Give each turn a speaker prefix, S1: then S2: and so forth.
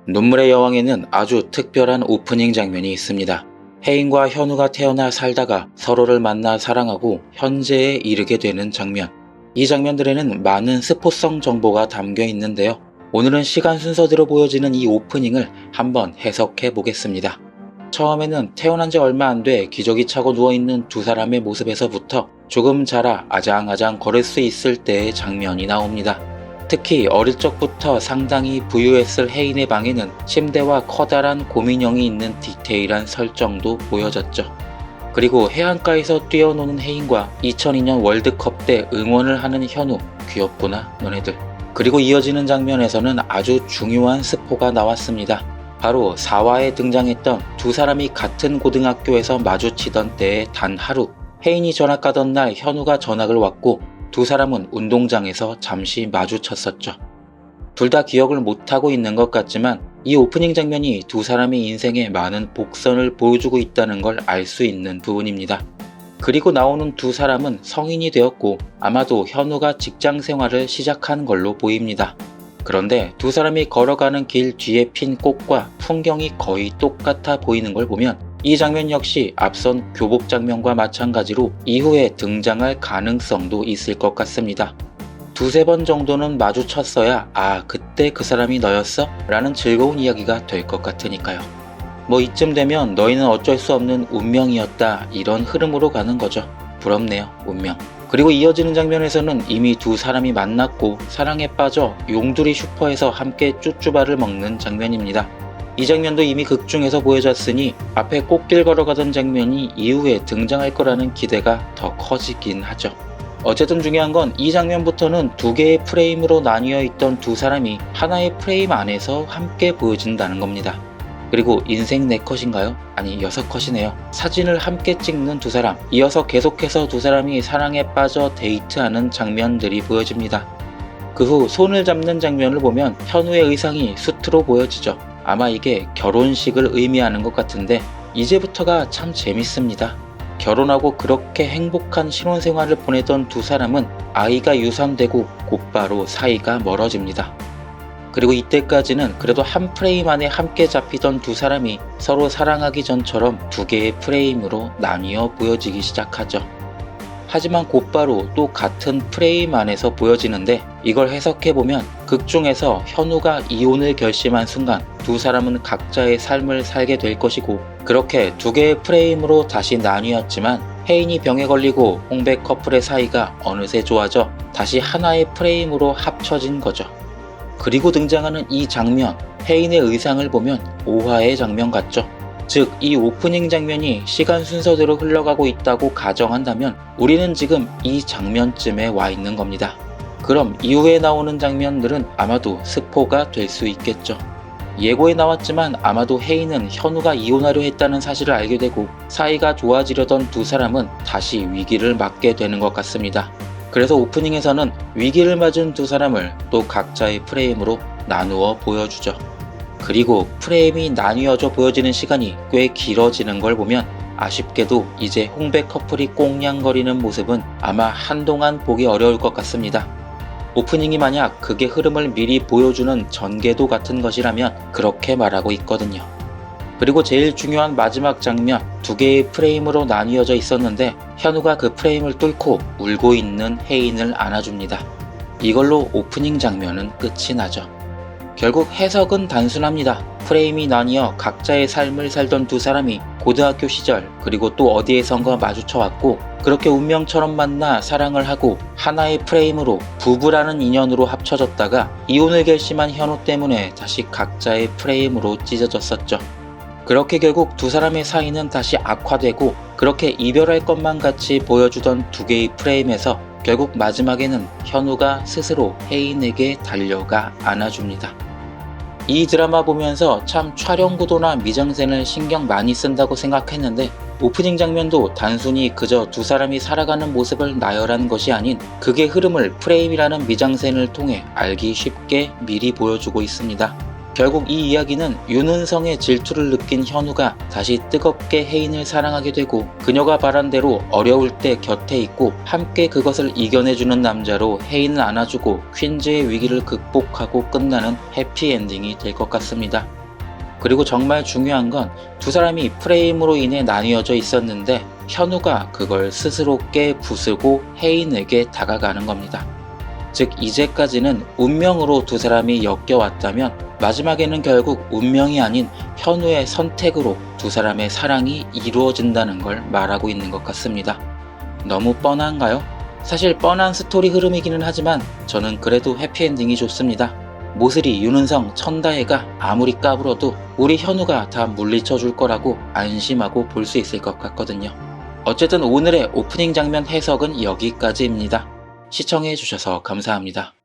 S1: 눈물의 여왕에는 아주 특별한 오프닝 장면이 있습니다. 혜인과 현우가 태어나 살다가 서로를 만나 사랑하고 현재에 이르게 되는 장면. 이 장면들에는 많은 스포성 정보가 담겨 있는데요. 오늘은 시간 순서대로 보여지는 이 오프닝을 한번 해석해 보겠습니다. 처음에는 태어난 지 얼마 안 돼 기저귀 차고 누워있는 두 사람의 모습에서부터 조금 자라 아장아장 걸을 수 있을 때의 장면이 나옵니다. 특히 어릴 적부터 상당히 부유했을 혜인의 방에는 침대와 커다란 고민형이 있는 디테일한 설정도 보여졌죠. 그리고 해안가에서 뛰어노는 혜인과 2002년 월드컵 때 응원을 하는 현우, 귀엽구나 너네들. 그리고 이어지는 장면에서는 아주 중요한 스포가 나왔습니다. 바로 4화에 등장했던 두 사람이 같은 고등학교에서 마주치던 때의 단 하루, 혜인이 전학 가던 날 현우가 전학을 왔고 두 사람은 운동장에서 잠시 마주쳤었죠. 둘 다 기억을 못하고 있는 것 같지만 이 오프닝 장면이 두 사람의 인생에 많은 복선을 보여주고 있다는 걸 알 수 있는 부분입니다. 그리고 나오는 두 사람은 성인이 되었고 아마도 현우가 직장 생활을 시작한 걸로 보입니다. 그런데 두 사람이 걸어가는 길 뒤에 핀 꽃과 풍경이 거의 똑같아 보이는 걸 보면 이 장면 역시 앞선 교복 장면과 마찬가지로 이후에 등장할 가능성도 있을 것 같습니다. 두세 번 정도는 마주쳤어야 아 그때 그 사람이 너였어? 라는 즐거운 이야기가 될 것 같으니까요. 뭐 이쯤 되면 너희는 어쩔 수 없는 운명이었다 이런 흐름으로 가는 거죠. 부럽네요 운명. 그리고 이어지는 장면에서는 이미 두 사람이 만났고 사랑에 빠져 용두리 슈퍼에서 함께 쭈쭈바를 먹는 장면입니다. 이 장면도 이미 극중에서 보여졌으니 앞에 꽃길 걸어가던 장면이 이후에 등장할 거라는 기대가 더 커지긴 하죠. 어쨌든 중요한 건 이 장면부터는 두 개의 프레임으로 나뉘어 있던 두 사람이 하나의 프레임 안에서 함께 보여진다는 겁니다. 그리고 인생 4컷인가요? 아니 6컷이네요. 사진을 함께 찍는 두 사람, 이어서 계속해서 두 사람이 사랑에 빠져 데이트하는 장면들이 보여집니다. 그 후 손을 잡는 장면을 보면 현우의 의상이 수트로 보여지죠. 아마 이게 결혼식을 의미하는 것 같은데 이제부터가 참 재밌습니다. 결혼하고 그렇게 행복한 신혼생활을 보내던 두 사람은 아이가 유산되고 곧바로 사이가 멀어집니다. 그리고 이때까지는 그래도 한 프레임 안에 함께 잡히던 두 사람이 서로 사랑하기 전처럼 두 개의 프레임으로 나뉘어 보여지기 시작하죠. 하지만 곧바로 또 같은 프레임 안에서 보여지는데 이걸 해석해보면 극중에서 현우가 이혼을 결심한 순간 두 사람은 각자의 삶을 살게 될 것이고 그렇게 두 개의 프레임으로 다시 나뉘었지만 혜인이 병에 걸리고 홍백 커플의 사이가 어느새 좋아져 다시 하나의 프레임으로 합쳐진 거죠. 그리고 등장하는 이 장면, 혜인의 의상을 보면 5화의 장면 같죠. 즉, 이 오프닝 장면이 시간 순서대로 흘러가고 있다고 가정한다면 우리는 지금 이 장면쯤에 와 있는 겁니다. 그럼 이후에 나오는 장면들은 아마도 스포가 될 수 있겠죠. 예고에 나왔지만 아마도 혜인은 현우가 이혼하려 했다는 사실을 알게 되고 사이가 좋아지려던 두 사람은 다시 위기를 맞게 되는 것 같습니다. 그래서 오프닝에서는 위기를 맞은 두 사람을 또 각자의 프레임으로 나누어 보여주죠. 그리고 프레임이 나뉘어져 보여지는 시간이 꽤 길어지는 걸 보면 아쉽게도 이제 홍백 커플이 꽁냥거리는 모습은 아마 한동안 보기 어려울 것 같습니다. 오프닝이 만약 극의 흐름을 미리 보여주는 전개도 같은 것이라면 그렇게 말하고 있거든요. 그리고 제일 중요한 마지막 장면, 두 개의 프레임으로 나뉘어져 있었는데 현우가 그 프레임을 뚫고 울고 있는 혜인을 안아줍니다. 이걸로 오프닝 장면은 끝이 나죠. 결국 해석은 단순합니다. 프레임이 나뉘어 각자의 삶을 살던 두 사람이 고등학교 시절 그리고 또 어디에선가 마주쳐왔고 그렇게 운명처럼 만나 사랑을 하고 하나의 프레임으로 부부라는 인연으로 합쳐졌다가 이혼을 결심한 현우 때문에 다시 각자의 프레임으로 찢어졌었죠. 그렇게 결국 두 사람의 사이는 다시 악화되고 그렇게 이별할 것만 같이 보여주던 두 개의 프레임에서 결국 마지막에는 현우가 스스로 혜인에게 달려가 안아줍니다. 이 드라마 보면서 참 촬영 구도나 미장센을 신경 많이 쓴다고 생각했는데 오프닝 장면도 단순히 그저 두 사람이 살아가는 모습을 나열한 것이 아닌 극의 흐름을 프레임이라는 미장센을 통해 알기 쉽게 미리 보여주고 있습니다. 결국 이 이야기는 윤은성의 질투를 느낀 현우가 다시 뜨겁게 혜인을 사랑하게 되고 그녀가 바란 대로 어려울 때 곁에 있고 함께 그것을 이겨내주는 남자로 혜인을 안아주고 퀸즈의 위기를 극복하고 끝나는 해피엔딩이 될 것 같습니다. 그리고 정말 중요한 건 두 사람이 프레임으로 인해 나뉘어져 있었는데 현우가 그걸 스스로 깨 부수고 혜인에게 다가가는 겁니다. 즉 이제까지는 운명으로 두 사람이 엮여왔다면 마지막에는 결국 운명이 아닌 현우의 선택으로 두 사람의 사랑이 이루어진다는 걸 말하고 있는 것 같습니다. 너무 뻔한가요? 사실 뻔한 스토리 흐름이기는 하지만 저는 그래도 해피엔딩이 좋습니다. 모슬이, 윤은성, 천다혜가 아무리 까불어도 우리 현우가 다 물리쳐 줄 거라고 안심하고 볼 수 있을 것 같거든요. 어쨌든 오늘의 오프닝 장면 해석은 여기까지입니다. 시청해주셔서 감사합니다.